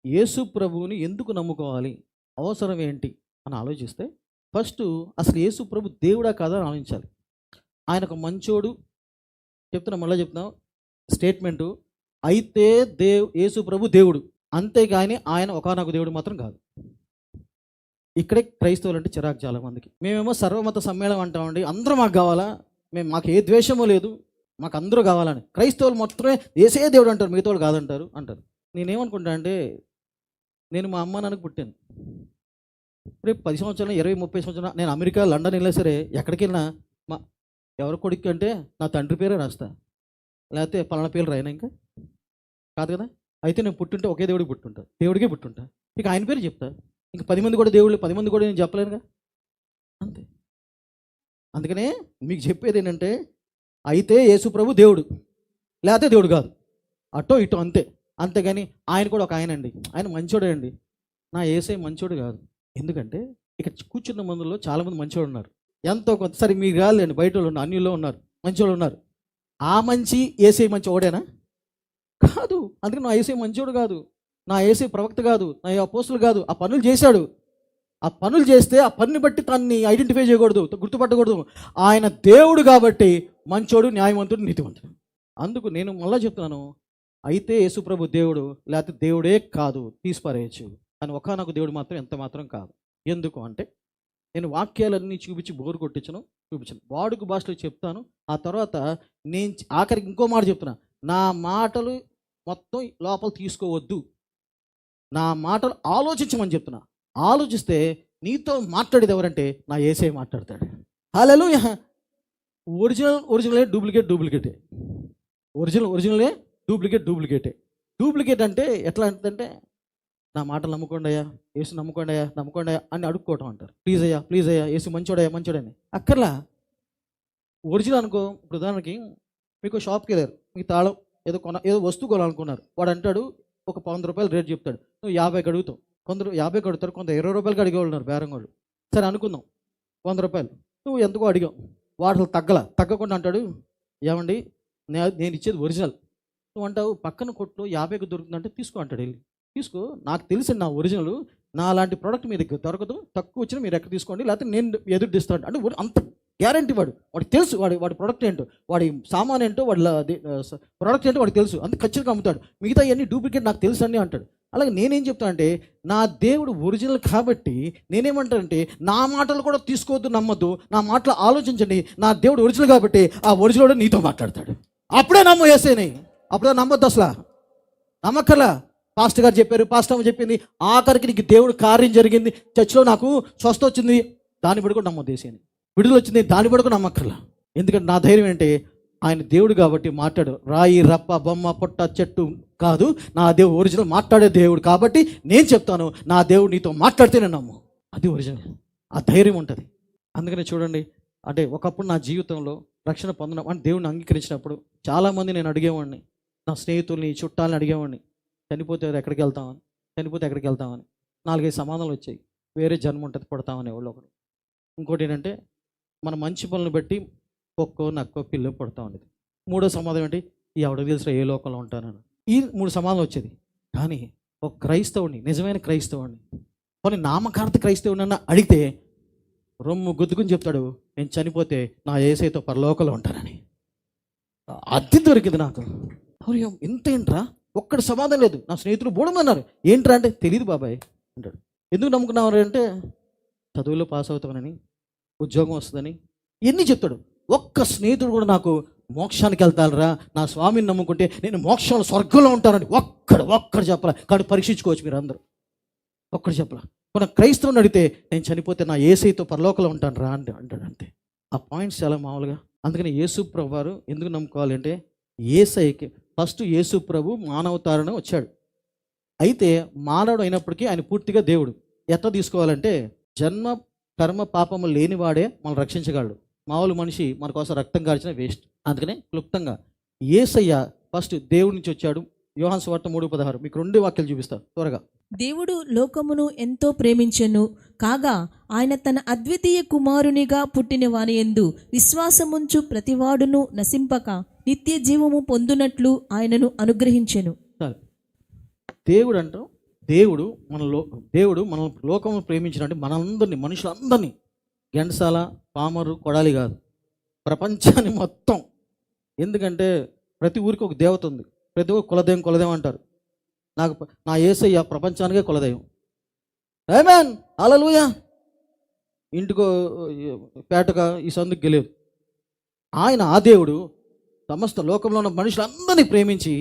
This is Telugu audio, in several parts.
యేసు ప్రభువుని ఎందుకు నమ్ముకోవాలి, అవసరం ఏంటి అని ఆలోచిస్తే ఫస్ట్ అసలు యేసు ప్రభు దేవుడా కాదా అని ఆలోచించాలి. ఆయన ఒక మంచోడు, మళ్ళీ చెప్తున్నాం స్టేట్మెంటు. అయితే యేసు ప్రభు దేవుడు, అంతేగాని ఆయన ఒకానొక దేవుడు మాత్రం కాదు. ఇక్కడే క్రైస్తవులు అంటే చిరాకు చాలా మందికి. మేమేమో సర్వమత సమ్మేళనం అంటామండి, అందరూ మాకు కావాలా, మాకు ఏ ద్వేషమో లేదు, మాకు అందరూ కావాలని. క్రైస్తవులు మొత్తమే యేసే దేవుడు అంటారు, మిగతా వాళ్ళు కాదంటారు అంటారు. నేనేమనుకుంటా అంటే, నేను మా అమ్మ నాన్నకు పుట్టాను, రేపు 10 సంవత్సరాలు 20-30 సంవత్సరాలు నేను అమెరికా లండన్ వెళ్ళినా సరే, ఎక్కడికి వెళ్ళినా మా ఎవరి కొడుకు అంటే నా తండ్రి పేరే రాస్తా, లేకపోతే పలానా పేరు రాయనా ఇంకా కాదు కదా. అయితే నేను పుట్టుంటే ఒకే దేవుడికి పుట్టుంటా, దేవుడికే పుట్టుంటా, ఇక ఆయన పేరు చెప్తా. ఇంక 10 మంది కూడా దేవుళ్ళు, 10 మంది కూడా నేను చెప్పలేనుగా, అంతే. అందుకనే మీకు చెప్పేది ఏంటంటే, అయితే యేసు ప్రభు దేవుడు, లేకపోతే దేవుడు కాదు, అటో ఇటో అంతే. అంతేగాని ఆయన కూడా ఒక ఆయన అండి, ఆయన మంచోడే అండి, నా యేసే మంచోడు కాదు. ఎందుకంటే ఇక్కడ కూర్చున్న మందులో చాలామంది మంచోడు ఉన్నారు, ఎంతో కొంత. సరే మీరు కాదులేండి, బయట వాళ్ళు ఉన్నారు, అన్యుల్లో ఉన్నారు, మంచోళ్ళు ఉన్నారు. ఆ మంచి యేసే మంచి ఒకడేనా? కాదు. అందుకని నా యేసే మంచోడు కాదు, నా యేసే ప్రవక్త కాదు, నా అపోస్తులు కాదు. ఆ పనులు చేశాడు, ఆ పనులు చేస్తే ఆ పనిని బట్టి తనని ఐడెంటిఫై చేయకూడదు, గుర్తుపట్టకూడదు. ఆయన దేవుడు కాబట్టి మంచోడు, న్యాయవంతుడు, నీతివంతుడు. అందుకు నేను మళ్ళీ చెప్తున్నాను, అయితే యేసు ప్రభు దేవుడు, లేకపోతే దేవుడే కాదు, తీసిపారేయచ్చు. కానీ ఒకానొక దేవుడు మాత్రం ఎంత మాత్రం కాదు. ఎందుకు అంటే, నేను వాక్యాలన్నీ చూపించి బోరు కొట్టించను, వాడుక భాషలో చెప్తాను. ఆ తర్వాత నేను ఆఖరికి ఇంకో మాట చెప్తున్నా, నా మాటలు మొత్తం లోపల తీసుకోవద్దు, నా మాటలు ఆలోచించమని చెప్తున్నా. ఆలోచిస్తే నీతో మాట్లాడేది ఎవరంటే నా యేసే మాట్లాడతాడు. హల్లెలూయా. ఒరిజినలే డూప్లికేటే, ఒరిజినలే డూప్లికేట్ అంటే ఎట్లా అంటే, నా మాటలు నమ్ముకోండి అయ్యా, యేసు నమ్ముకోండి అయ్యా అని అడుక్కోవటం అంటారు. ప్లీజ్ అయ్యా యేసు మంచోడని. అక్కర్లా. ఒరిజినల్ అనుకో. ఇప్పుడు ఉదాహరణకి మీకు షాప్కి వెళ్ళారు, మీకు తాళం ఏదో వస్తువు కొనాలనుకున్నారు. వాడు అంటాడు ఒక 100 రూపాయలు రేట్ చెప్తాడు, నువ్వు 50కి అడుగుతావు. కొందరు 50కి అడుగుతారు, కొంత 20 రూపాయలకి అడిగేవాళ్ళు బేరం వాళ్ళు. సరే అనుకుందాం 100 రూపాయలు నువ్వు ఎంతకో అడిగావు, వాడు తగ్గకుండా అంటాడు, ఏమండి నేను ఇచ్చేది ఒరిజినల్. నువ్వు అంటావు పక్కన కొట్లో 50కి దొరుకుతుందంటే తీసుకో అంటాడు. వెళ్ళి తీసుకో, నాకు తెలిసి నా ఒరిజినల్, నా లాంటి ప్రోడక్ట్ మీ దగ్గర దొరకదు, తక్కువ వచ్చినా మీరు ఎక్కడ తీసుకోండి, లేకపోతే నేను ఎదురు తీస్తాను అంటే అంత గ్యారంటీ. వాడికి తెలుసు వాడి ప్రోడక్ట్ ఏంటో, వాడి సామాన్ ఏంటో, వాడి ప్రోడక్ట్ ఏంటో వాడికి తెలుసు, అంత ఖచ్చితంగా అమ్ముతాడు. మిగతా ఇవన్నీ డూప్లికేట్ నాకు తెలుసు అని అంటాడు. అలాగే నేనేం చెప్తాను అంటే, నా దేవుడు ఒరిజినల్ కాబట్టి నేనేమంటానంటే, నా మాటలు కూడా తీసుకోవద్దు, నమ్మద్దు, నా మాటలు ఆలోచించండి. నా దేవుడు ఒరిజినల్ కాబట్టి ఆ ఒరిజినల్ నీతో మాట్లాడతాడు. అప్పుడే నమ్ము యేసేని, అప్పుడే నమ్మొద్దు, అసలు నమ్మక్కర్లా. పాస్టర్ గారు చెప్పారు, పాస్టర్ అమ్మ చెప్పింది, ఆఖరికి నీకు దేవుడు కార్యం జరిగింది, చర్చిలో నాకు స్వస్థ వచ్చింది, దాన్ని బట్టి కూడా నమ్మొద్దు యేసేని. విడుదల వచ్చింది, దాన్ని బట్టి కూడా నమ్మక్కర్లా. ఎందుకంటే నా ధైర్యం ఏంటి, ఆయన దేవుడు కాబట్టి మాట్లాడు. రాయి రప్ప బొమ్మ పొట్ట చెట్టు కాదు, నా దేవుడు ఒరిజినల్ మాట్లాడే దేవుడు కాబట్టి నేను చెప్తాను, నా దేవుడు నీతో మాట్లాడితేనే నమ్ము, అది ఒరిజినల్. ఆ ధైర్యం ఉంటుంది. అందుకనే చూడండి, అంటే ఒకప్పుడు నా జీవితంలో రక్షణ పొందడం అంటే దేవుడిని అంగీకరించినప్పుడు చాలామంది నేను అడిగేవాడిని, నా స్నేహితుల్ని చుట్టాలని అడిగేవాడిని, చనిపోతే ఎక్కడికి వెళ్తామని, 4-5 సమాధానాలు వచ్చాయి. వేరే జన్మ ఉంటుంది, పుడతామని వాళ్ళు ఒకడు. ఇంకోటి ఏంటంటే, మన మంచి పనులను బట్టి కుక్కో నక్కో పిల్లో పుడతా ఉండేది. 3వ సమాధానం ఏంటి, ఎవడికి తెలిసిన ఏ లోకంలో ఉంటానని. ఈ 3 సమాధానాలు వచ్చేది. కానీ ఒక క్రైస్తవుని, నిజమైన క్రైస్తవుని, కొన్ని నామకార్థ క్రైస్తవుని అడిగితే రొమ్ము గుద్దుకుని చెప్తాడు, నేను చనిపోతే నా యేసయ్యతో పరలోకంలో ఉంటానని. అది దొరికింది నాకు. ఇంత ఏంట్రా, ఒక్కడి సమాధానం లేదు. నా స్నేహితులు బోడమన్నారు, ఏంట్రా అంటే, తెలియదు బాబాయ్ అంటాడు. ఎందుకు నమ్ముకున్నావు అంటే, చదువులో పాస్ అవుతామని, ఉద్యోగం వస్తుందని, ఎన్ని చెప్తాడు. ఒక్క స్నేహితుడు కూడా నాకు మోక్షానికి వెళ్తారా, నా స్వామిని నమ్ముకుంటే నేను మోక్షంలో స్వర్గంలో ఉంటానని ఒక్కడు చెప్పాల. కానీ పరీక్షించుకోవచ్చు మీరు అందరూ, ఒక్కడు చెప్పాల. మన క్రైస్తవుని అడిగితే, నేను చనిపోతే నా యేసయ్యతో పరలోకంలో ఉంటాను రా అంటాడు. అంతే. ఆ పాయింట్స్ చాలా మామూలుగా. అందుకని యేసు ప్రభు వారు ఎందుకు నమ్ముకోవాలి అంటే, యేసయ్యకి ఫస్ట్ యేసు ప్రభు మానవతారణ వచ్చాడు. అయితే మానవుడు అయినప్పటికీ ఆయన పూర్తిగా దేవుడు. ఎట్లా తీసుకోవాలంటే, జన్మ కర్మ పాపము లేనివాడే మనం రక్షించగలడు. మామూలు మనిషి మన కోసం రక్తం కార్చిన వేస్ట్. అందుకనే క్లుప్తంగా యేసయ్య ఫస్ట్ దేవుడి నుంచి వచ్చాడు. యోహాను సువార్త 3:16 మీకు 2 వాక్యాలు చూపిస్తా త్వరగా. దేవుడు లోకమును ఎంతో ప్రేమించెను కాగా, ఆయన తన అద్వితీయ కుమారునిగా పుట్టిన వాని యందు విశ్వాసముంచు ప్రతివాడును నశింపక నిత్య జీవము పొందునట్లు ఆయనను అనుగ్రహించెను. దేవుడు అంటాం దేవుడు దేవుడు మన లోకము ప్రేమించినట్టు మనందరినీ, మనుషులందరినీ, గెంటసాల, పామరు, కొడాలి కాదు, ప్రపంచాన్ని మొత్తం. ఎందుకంటే ప్రతి ఊరికి ఒక దేవత ఉంది, ప్రతి ఊరు కులదైవం అంటారు. నా యేసయ్య ప్రపంచానికే కులదైవం. ఆమేన్, హల్లెలూయా. ఇంటికో పేటగా ఈ సందుకు గెలేదు. ఆయన ఆ దేవుడు సమస్త లోకంలో ఉన్న మనుషులందరినీ ప్రేమించి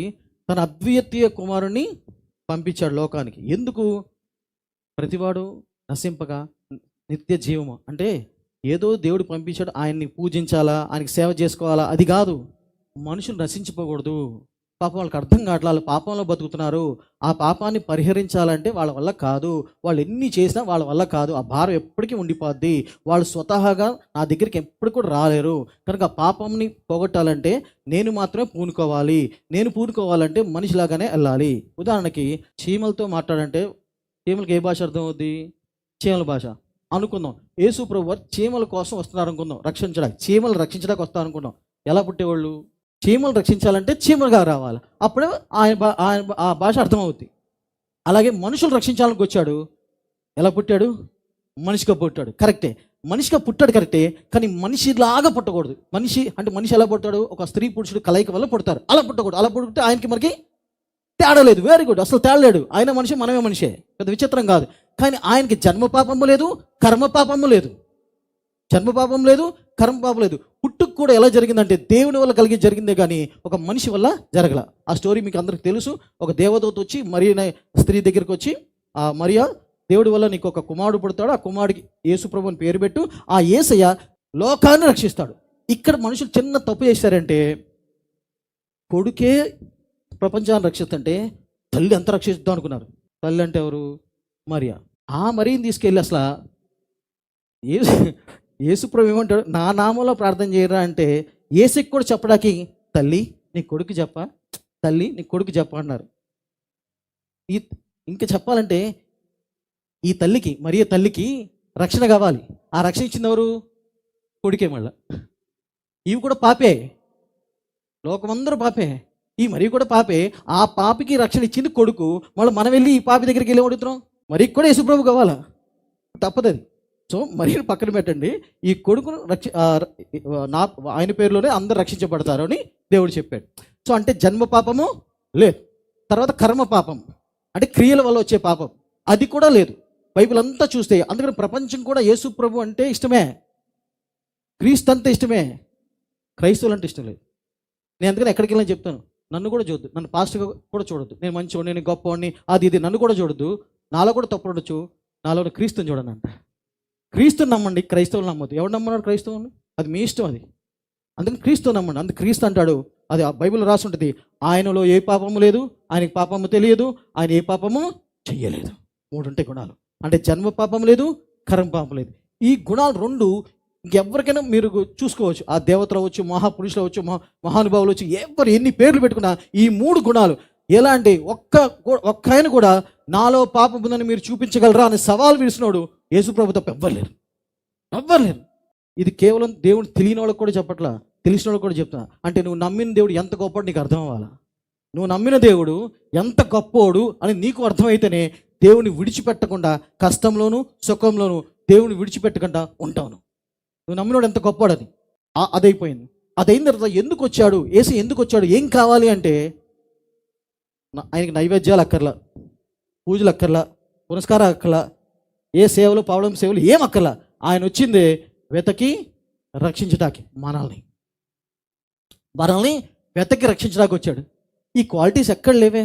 తన అద్వితీయ కుమారుణ్ణి పంపించాడు లోకానికి. ఎందుకు? ప్రతివాడు నశింపగా నిత్య జీవము. అంటే ఏదో దేవుడు పంపించాడు, ఆయన్ని పూజించాలా, ఆయనకి సేవ చేసుకోవాలా, అది కాదు. మనుషులు నశించిపోకూడదు. పాపం వాళ్ళకి అర్థం కావట్లేదు, వాళ్ళు పాపంలో బతుకుతున్నారు. ఆ పాపాన్ని పరిహరించాలంటే వాళ్ళ వల్ల కాదు. వాళ్ళు ఎన్ని చేసినా వాళ్ళ వల్ల కాదు. ఆ భారం ఎప్పటికీ ఉండిపోద్ది. వాళ్ళు స్వతహాగా నా దగ్గరికి ఎప్పుడు కూడా రాలేరు. కనుక ఆ పాపంని పోగొట్టాలంటే నేను మాత్రమే పూనుకోవాలి. నేను పూనుకోవాలంటే మనిషిలాగానే వెళ్ళాలి. ఉదాహరణకి చీమలతో మాట్లాడంటే చీమలకి ఏ భాష అర్థం అవుద్ది? చీమల భాష అనుకుందాం. యేసు ప్రభువు చీమల కోసం వస్తున్నారు అనుకుందాం, రక్షించడానికి. చీమలు రక్షించడానికి వస్తారు అనుకుందాం. ఎలా పుట్టేవాళ్ళు? చీమలు రక్షించాలంటే చీమలుగా రావాలి, అప్పుడే ఆ భాష అర్థమవుద్ది. అలాగే మనుషులు రక్షించాలని వచ్చాడు. ఎలా పుట్టాడు? మనిషిగా పుట్టాడు. కరెక్టే, మనిషిగా పుట్టాడు కరెక్టే. కానీ మనిషిలాగా పుట్టకూడదు. మనిషి ఎలా పుట్టాడు? ఒక స్త్రీ పురుషుడు కలయిక వల్ల పుడతారు. అలా పుట్టకూడదు. అలా పుట్టితే ఆయనకి మనకి తేడా లేదు. వెరీ గుడ్, అసలు తేడా లేడు. ఆయన మనిషి, మనమే మనిషే, పెద్ద విచిత్రం కాదు. కానీ ఆయనకి జన్మ పాపము లేదు, కర్మ పాపము లేదు. జన్మ పాపం లేదు, కర్మ పాపం లేదు. పుట్టుకు కూడా ఎలా జరిగిందంటే దేవుని వల్ల కలిగి జరిగిందే కానీ ఒక మనిషి వల్ల జరగల. ఆ స్టోరీ మీకు అందరికి తెలుసు. ఒక దేవదూత వచ్చి మరియా స్త్రీ దగ్గరికి వచ్చి, ఆ మరియా, దేవుడి వల్ల నీకు ఒక కుమారుడు పుడతాడు, ఆ కుమారుడికి యేసు ప్రభు అని పేరు పెట్టు, ఆ యేసయ్య లోకాన్ని రక్షిస్తాడు. ఇక్కడ మనుషులు చిన్న తప్పు చేశారంటే, కొడుకే ప్రపంచాన్ని రక్షిస్తుంటే తల్లి ఎంత రక్షిద్దాం అనుకున్నారు. తల్లి అంటే ఎవరు? మరియా. ఆ మరియని తీసుకెళ్ళి అసలు యేసుప్రభు ఏమంటాడు? నా నామంలో ప్రార్థన చేయరా అంటే యేసుకి కూడా చెప్పడానికి తల్లి నీ కొడుకు చెప్ప, తల్లి నీ కొడుకు చెప్ప అన్నారు. ఇంకా చెప్పాలంటే ఈ తల్లికి, మరియ తల్లికి రక్షణ కావాలి. ఆ రక్షణ ఇచ్చింది ఎవరు? కొడుకే. మళ్ళా ఇవి కూడా పాపే, లోకమందరూ పాపే, ఈ మరి కూడా పాపే. ఆ పాపికి రక్షణ ఇచ్చింది కొడుకు. మళ్ళీ మనం వెళ్ళి ఈ పాపి దగ్గరికి వెళ్ళి అడుగుతున్నాం, మరి కూడా యేసుప్రభు కావాలా? తప్పదు. సో మరియను పక్కన పెట్టండి, ఈ కొడుకును ఆయన పేరులోనే అందరు రక్షించబడతారు అని దేవుడు చెప్పాడు. సో అంటే జన్మ పాపము లేదు, తర్వాత కర్మ పాపం అంటే క్రియల వల్ల వచ్చే పాపం అది కూడా లేదు. బైబిల్ అంతా చూస్తే అందుకని ప్రపంచం కూడా యేసు ప్రభు అంటే ఇష్టమే, క్రీస్తు అంతా ఇష్టమే, క్రైస్తవులు అంటే ఇష్టం లేదు. నేను అందుకని ఎక్కడికి వెళ్ళని చెప్తాను, నన్ను కూడా చూడద్దు, నన్ను పాస్టర్గా కూడా చూడొద్దు, నేను మంచివాడిని, నేను గొప్పవాడిని, అది ఇది నన్ను కూడా చూడొద్దు. నాలో కూడా తప్పు ఉండొచ్చు, నాలో క్రీస్తుని చూడండి అంట. క్రీస్తుని నమ్మండి, క్రైస్తవులు నమ్మద్దు. ఎవడు నమ్మన్నాడు క్రైస్తవుని? అది మీ ఇష్టం. అది అందుకని క్రీస్తు నమ్మండి. అందుకు క్రీస్తు అంటాడు, అది ఆ బైబిల్ రాసి ఉంటుంది, ఆయనలో ఏ పాపము లేదు, ఆయనకి పాపము తెలియదు, ఆయన ఏ పాపము చెయ్యలేదు. 3 ఉంటాయి గుణాలు. అంటే జన్మ పాపం లేదు, కర్మ పాపం లేదు. ఈ గుణాలు 2 ఇంకెవరికైనా మీరు చూసుకోవచ్చు. ఆ దేవతలు అవచ్చు, మహాపురుషులు అవచ్చు, మహానుభావులు వచ్చి ఎవరు ఎన్ని పేర్లు పెట్టుకున్నా ఈ 3 గుణాలు ఎలా అంటే ఒక్క ఆయన కూడా నాలో పాపం ఉందని మీరు చూపించగలరా అని సవాల్ విడిచినోడు యేసుప్రభు తప్ప ఎవ్వరు లేరు. ఇది కేవలం దేవుడు తెలియని వాళ్ళకి కూడా చెప్పట్లా, తెలిసిన వాళ్ళకి కూడా చెప్తున్నా. అంటే నువ్వు నమ్మిన దేవుడు ఎంత గొప్పడు నీకు అర్థం అవ్వాలా. నువ్వు నమ్మిన దేవుడు ఎంత గొప్పోడు అని నీకు అర్థమైతేనే దేవుని విడిచిపెట్టకుండా, కష్టంలోను సుఖంలోను దేవుని విడిచిపెట్టకుండా ఉంటావు. నువ్వు నమ్మినోడు ఎంత గొప్పవాడు అది అదైపోయింది. అదైన తర్వాత ఎందుకు వచ్చాడు యేసు, ఎందుకు వచ్చాడు, ఏం కావాలి అంటే ఆయనకి నైవేద్యాలు అక్కర్లా, పూజలు అక్కర్లా, పురస్కారాలు అక్కర్లా, ఏ సేవలు పావడం సేవలు ఏం అక్కర్లా. ఆయన వచ్చిందే వెతకి రక్షించడానికి, మనల్ని వెతకి రక్షించడానికి వచ్చాడు. ఈ క్వాలిటీస్ ఎక్కడ లేవే.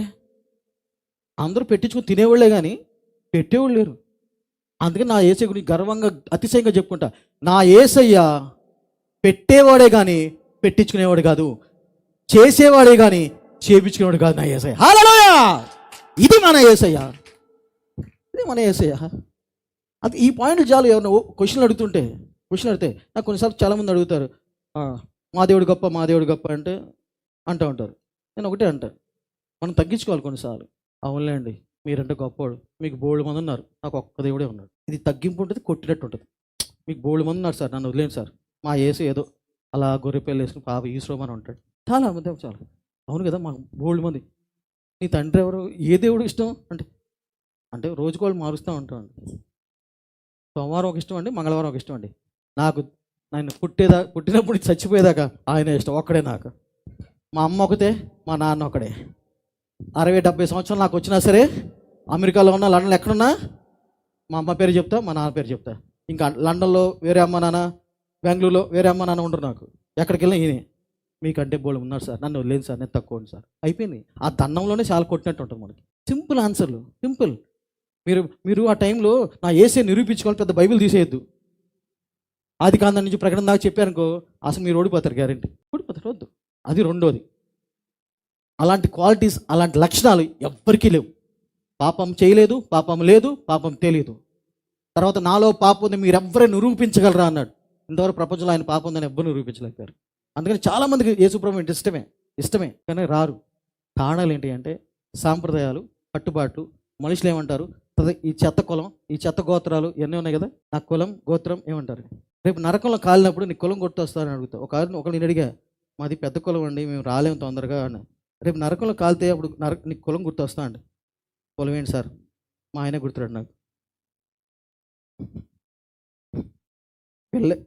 అందరూ పెట్టించుకుని తినేవాళ్ళే కానీ పెట్టేవాళ్ళు లేరు. అందుకని నా యేసయ్య గురించి గర్వంగా అతిశయంగా చెప్పుకుంటా, నా యేసయ్య పెట్టేవాడే కానీ పెట్టించుకునేవాడు కాదు, చేసేవాడే కానీ చేపించుకునేవాడు కాదు. నా యేసయ్య, హల్లెలూయా! ఇది మన యేసయ్య, ఇది మన యేసయ్య. అది ఈ పాయింట్లు చాలు. ఎవరైనా క్వశ్చన్లు అడిగితే నాకు కొన్నిసార్లు చాలామంది అడుగుతారు, మా దేవుడు గొప్ప, మా దేవుడు గొప్ప అంటే అంటూ ఉంటారు. నేను ఒకటే అంటాను, మనం తగ్గించుకోవాలి కొన్నిసార్లు. అవునులేండి, మీరంటే గొప్పవాడు, మీకు బోల్డ్ మంది ఉన్నారు, నాకు ఒక్క దేవుడే ఉన్నాడు. ఇది తగ్గింపు ఉంటుంది, కొట్టినట్టు ఉంటుంది. మీకు బోల్డ్ మంది ఉన్నారు సార్, నన్ను వదిలేండి సార్, మా యేసు ఏదో అలా గొర్రెపిల్లలు వేసుకుని పాప ఈశ్వరమని ఉంటాడు. చాలా మంది చాలా అవును కదా, మాకు బోల్డ్ మంది. నీ తండ్రి ఎవరు, ఏ దేవుడు ఇష్టం అంటే అంటే రోజుకోళ్ళు మారుస్తూ ఉంటామండి. సోమవారం ఒక ఇష్టం అండి, మంగళవారం ఒక ఇష్టం అండి. నాకు నేను పుట్టినప్పుడు చచ్చిపోయేదాకా ఆయన ఇష్టం ఒక్కడే నాకు. మా అమ్మ ఒకతే, మా నాన్న ఒకడే. 60-70 సంవత్సరాలు నాకు వచ్చినా సరే, అమెరికాలో ఉన్న లండన్లో ఎక్కడున్నా మా అమ్మ పేరు చెప్తా, మా నాన్న పేరు చెప్తా. ఇంకా లండన్లో వేరే అమ్మ నాన్న, బెంగళూరులో వేరే అమ్మ నాన్న ఉండరు నాకు. ఎక్కడికి వెళ్ళినా ఈయనే. మీకంటే బోళ్ళు ఉన్నారు సార్, నన్ను వదిలేదు సార్, నేను తక్కువ సార్. అయిపోయింది. ఆ దండంలోనే చాలా కొట్టినట్టు ఉంటుంది మనకి. సింపుల్ ఆన్సర్లు, సింపుల్. మీరు ఆ టైంలో నా ఏసే నిరూపించుకోవాలి, పెద్ద బైబిల్ తీసేయద్దు. ఆది కాండం నుంచి ప్రకటన దాకా చెప్పారనుకో, అసలు మీరు ఓడిపోతారు, గ్యారెంటీ ఓడిపోతారు. వద్దు. అది రెండోది. అలాంటి క్వాలిటీస్, అలాంటి లక్షణాలు ఎవ్వరికీ లేవు. పాపం చేయలేదు, పాపం లేదు, పాపం తెలియదు. తర్వాత నాలో పాపం ఉంది మీరు ఎవ్వరే నిరూపించగలరా అన్నాడు. ఇంతవరకు ప్రపంచంలో ఆయన పాపం ఉందని ఎవ్వరు నిరూపించలేకపోయారు. అందుకని చాలామందికి యేసుప్రభు అంటే ఇష్టమే కానీ రారు. కారణాలు ఏంటి అంటే సాంప్రదాయాలు, కట్టుబాట్లు, మనుషులు ఏమంటారు, ఈ చెత్త కులం, ఈ చెత్త గోత్రాలు ఇవన్నీ ఉన్నాయి కదా, నా కులం గోత్రం ఏమంటారు. రేపు నరకంలో కాలినప్పుడు నీ కులం గుర్తొస్తారని అడుగుతా. ఒకళ్ళు నేను అడిగా, మాది పెద్ద కులం అండి, మేము రాలేము తొందరగా అని. రేపు నరకంలో కాలితే అప్పుడు నీకు కులం గుర్తొస్తా అండి. కులం ఏంటి సార్, మా ఆయన గుర్తురాడు నాకు.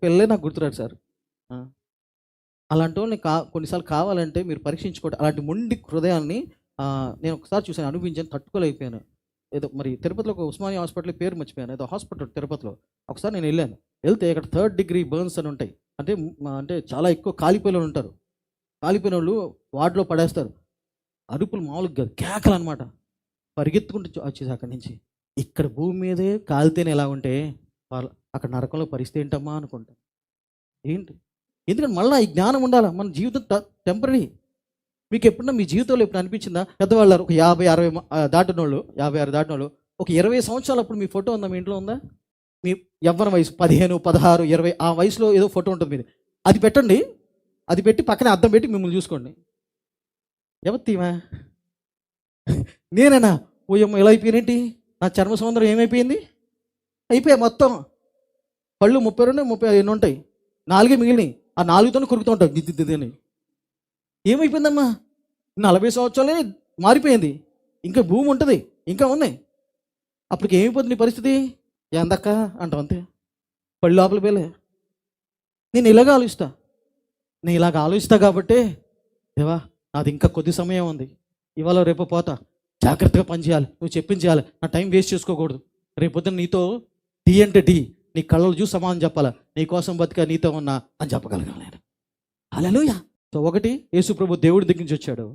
పెళ్ళే నాకు గుర్తురాడు సార్. అలాంటి వాళ్ళని కొన్నిసార్లు కావాలంటే మీరు పరీక్షించుకోండి. అలాంటి మొండి హృదయాన్ని నేను ఒకసారి చూసాను, అనిపించాను, తట్టుకోలేకపోయాను. ఏదో మరి తిరుపతిలో ఒక ఉస్మానియా హాస్పిటల్ పేరు మర్చిపోయాను, ఏదో హాస్పిటల్ తిరుపతిలో. ఒకసారి నేను వెళ్తే ఇక్కడ 3rd degree బర్న్స్ అని ఉంటాయి. అంటే చాలా ఎక్కువ కాలిపోయిన ఉంటారు. కాలిపోయిన వాళ్ళు వార్డులో పడేస్తారు. అరుపులు మామూలుగా కాదు, కేకలు అనమాట. పరిగెత్తుకుంటూ వచ్చేసి అక్కడి నుంచి, ఇక్కడ భూమి మీదే కాలితేనే ఎలా ఉంటే అక్కడ నరకంలో పరిస్థితి ఏంటమ్మా అనుకుంటా. ఏంటి? ఎందుకంటే మళ్ళీ ఈ జ్ఞానం ఉండాలి. మన జీవితం టెంపరీ. మీకు ఎప్పుడన్నా మీ జీవితంలో ఎప్పుడు అనిపించిందా, పెద్దవాళ్ళు ఒక 50-60 దాటిన వాళ్ళు, 56 దాటిన వాళ్ళు, ఒక 20 సంవత్సరాలు అప్పుడు మీ ఫోటో ఉందా, మీ ఇంట్లో ఉందా? మీ యవ్వన వయసు 15, 16, 20 ఆ వయసులో ఏదో ఫోటో ఉంటుంది మీది. అది పెట్టండి. అది పెట్టి పక్కనే అద్దం పెట్టి మిమ్మల్ని చూసుకోండి. ఎవత్తీమా నేనేనా? ఓయమ్మ ఎలా అయిపోయినేంటి, నా చర్మ సౌందర్యం ఏమైపోయింది? అయిపోయా మొత్తం. పళ్ళు 32, 35 ఉంటాయి, 4 మిగిలినాయి. ఆ 4తోనే కొరుకుతూ ఉంటాయి దిద్దిద్దని. ఏమైపోయిందమ్మా, 40 సంవత్సరాలే మారిపోయింది. ఇంకా భూమి ఉంటుంది, ఇంకా ఉన్నాయి. అప్పటికి ఏమైపోతుంది నీ పరిస్థితి? ఎందక్క అంటావు అంతే. పళ్ళు లోపల పోలే. నేను ఇలాగ ఆలోచిస్తా కాబట్టి, దేవా నాది ఇంకా కొద్ది సమయం ఉంది, ఇవాళ రేపు పోతా, జాగ్రత్తగా పనిచేయాలి, నువ్వు చెప్పించేయాలి, నా టైం వేస్ట్ చేసుకోకూడదు. రేపొద్దున నీతో డి అంటే డి, నీ కళ్ళలు చూసి సమాధానం చెప్పాలా, నీ కోసం బతిక నీతో ఉన్నా అని చెప్పగలగాలి నేను. హల్లెలూయా. సో ఒకటి, యేసుప్రభు దేవుడి దగ్గర నుంచి వచ్చాడు,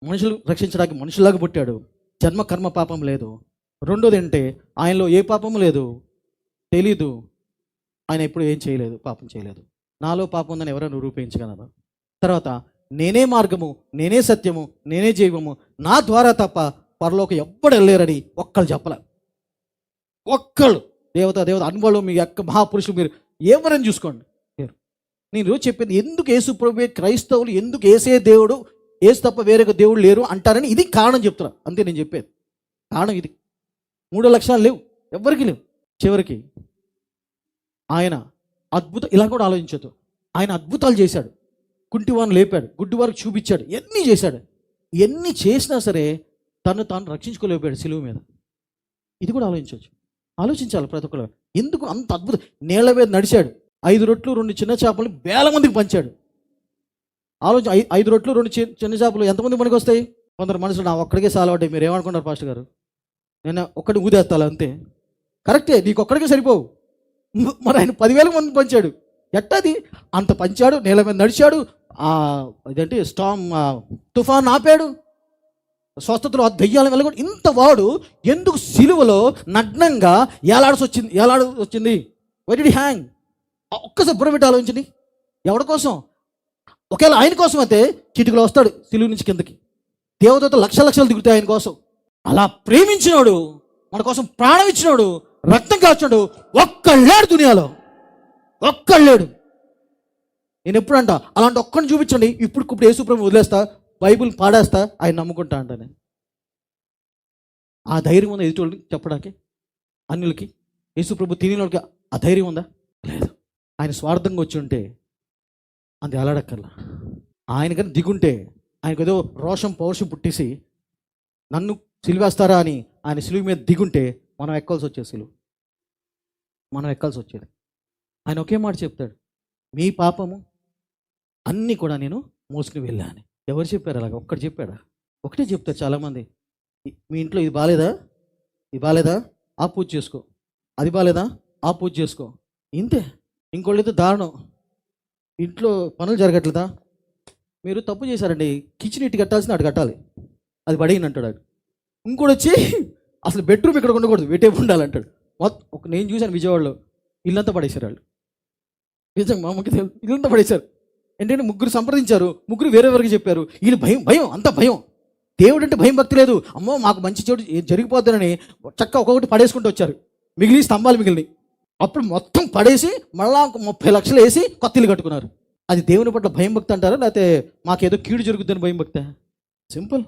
మనుషులు రక్షించడానికి మనుషులాగా పుట్టాడు, జన్మ కర్మ పాపం లేదు. రెండోది అంటే ఆయనలో ఏ పాపము లేదు, తెలీదు, ఆయన ఎప్పుడు ఏం చేయలేదు, పాపం చేయలేదు. నాలో పాపం ఉందని ఎవరైనా నిరూపించగలరు. తర్వాత నేనే మార్గము, నేనే సత్యము, నేనే జీవము, నా ద్వారా తప్ప పరలోకి ఎవ్వడు వెళ్ళలేరని ఒక్కళ్ళు చెప్పలే. ఒక్కళ్ళు దేవత అనుభవం మీ యొక్క మహాపురుషులు మీరు ఎవరని చూసుకోండి. నేను ఈరోజు చెప్పింది ఎందుకు యేసుప్రభువే క్రైస్తవులు ఎందుకు ఏసే దేవుడు, ఏసు తప్ప వేరే దేవుడు లేరు అంటారని ఇది కారణం చెప్తున్నా. అంతే నేను చెప్పేది కారణం ఇది. 3 లక్షణాలు లేవు, ఎవ్వరికి లేవు. చివరికి ఆయన ఇలా కూడా ఆలోచించదు. ఆయన అద్భుతాలు చేశాడు, కుంటివారిని లేపాడు, గుడ్డివారికి చూపించాడు, ఎన్ని చేశాడు. ఎన్ని చేసినా సరే తాను రక్షించుకోలేపాడు సిలువ మీద. ఇది కూడా ఆలోచించాలి ప్రతి ఒక్కరు. ఎందుకు అంత అద్భుతం? నీళ్ల మీద నడిచాడు, 5 రొట్లు 2 చిన్న చేపలు వేల మందికి పంచాడు. 5 రొట్లు 2 చిన్న చేపలు ఎంతమంది పనికి వస్తాయి? కొందరు మనుషులు నా ఒక్కడికే సాలవాడ్డాయి. మీరు ఏమనుకున్నారు పాస్టర్ గారు, నేను ఒక్కడి ఊదేస్తాను అంతే. కరెక్టే, నీకు ఒక్కడికే సరిపోవు. మరి ఆయన 10,000 మంది పంచాడు. ఎట్టది అంత పంచాడు, నీళ్ళ మీద నడిచాడు, ఇదేంటి స్టామ్ తుఫాన్ ఆపాడు, స్వస్థతలో దెయ్యాల వల్ల కూడా. ఇంత వాడు ఎందుకు సిలువలో నగ్నంగా ఏలాడాల్సి వచ్చింది? Why did he hang? ఒక్కసారి బుర్రబెట్టి ఆలోచించండి. ఎవరి కోసం? ఒకవేళ ఆయన కోసం అయితే చిటికలో వస్తాడు సిలువ నుంచి కిందకి, దేవదూతలు లక్షలు దిగుతాయి ఆయన కోసం. అలా ప్రేమించినోడు, మన కోసం ప్రాణం ఇచ్చినోడు, రక్తం కాచినాడు ఒక్కడు లేడు దునియాలో, ఒక్కడు లేడు. నేను ఎప్పుడంట అలాంటి ఒక్కడిని చూపించండి, ఇప్పుడు యేసుప్రభుని వదిలేస్తా, బైబిల్ పాడేస్తా, ఆయన నమ్ముకుంటా అంట నేను. ఆ ధైర్యం ఉందా ఎదుటి వాళ్ళకి చెప్పడానికి? అన్యులకి యేసుప్రభు తిని వాళ్ళకి ఆ ధైర్యం ఉందా? లేదు. ఆయన స్వార్థంగా వచ్చి ఉంటే అది అలాడక్కర్లా. ఆయన కానీ దిగుంటే, ఆయనకు ఏదో రోషం పౌరుషం పుట్టేసి నన్ను సిలివేస్తారా అని ఆయన సిలువ మీద దిగుంటే మనం ఎక్కాల్సి వచ్చేది సిలువ, మనం ఎక్కాల్సి వచ్చేది. ఆయన ఒకే మాట చెప్తాడు, మీ పాపము అన్నీ కూడా నేను మోసుకుని వెళ్ళా అని. ఎవరు చెప్పారు అలాగా? ఒక్కడు చెప్పాడా? ఒకటే చెప్తారు చాలామంది. మీ ఇంట్లో ఇది బాలేదా, ఇది బాలేదా, ఆ పూజ చేసుకో, అది బాలేదా, ఆ పూజ చేసుకో, ఇంతే. ఇంకోళ్ళైతే దారుణం, ఇంట్లో పనులు జరగట్లేదా, మీరు తప్పు చేశారండి, కిచెన్ ఇటు కట్టాల్సిన అటు కట్టాలి, అది పడేయని అంటాడు ఆడు. ఇంకోటి వచ్చి అసలు బెడ్రూమ్ ఇక్కడ ఉండకూడదు, వేటేపు ఉండాలంటాడు. మొత్తం నేను చూశాను విజయవాడలో, ఇల్లంతా పడేశారు వాళ్ళు. నిజంగా మా అమ్మకి ఇల్లంతా పడేశారు. ఏంటంటే ముగ్గురు సంప్రదించారు, ముగ్గురు వేరే వరకు చెప్పారు. ఈయన భయం భయం అంత భయం. దేవుడు అంటే భయం భక్తి లేదు. అమ్మో మాకు మంచి చోటు జరిగిపోద్దని చక్క ఒక్కొక్కటి పడేసుకుంటూ వచ్చారు. మిగిలి స్తంభాలు మిగిలినాయి. అప్పుడు మొత్తం పడేసి మళ్ళా 30 లక్షలు వేసి కొత్త ఇల్లు కట్టుకున్నారు. అది దేవుని పట్ల భయం భక్తి అంటారా, లేకపోతే మాకేదో కీడు జరుగుతుందని భయం భక్తా? సింపుల్.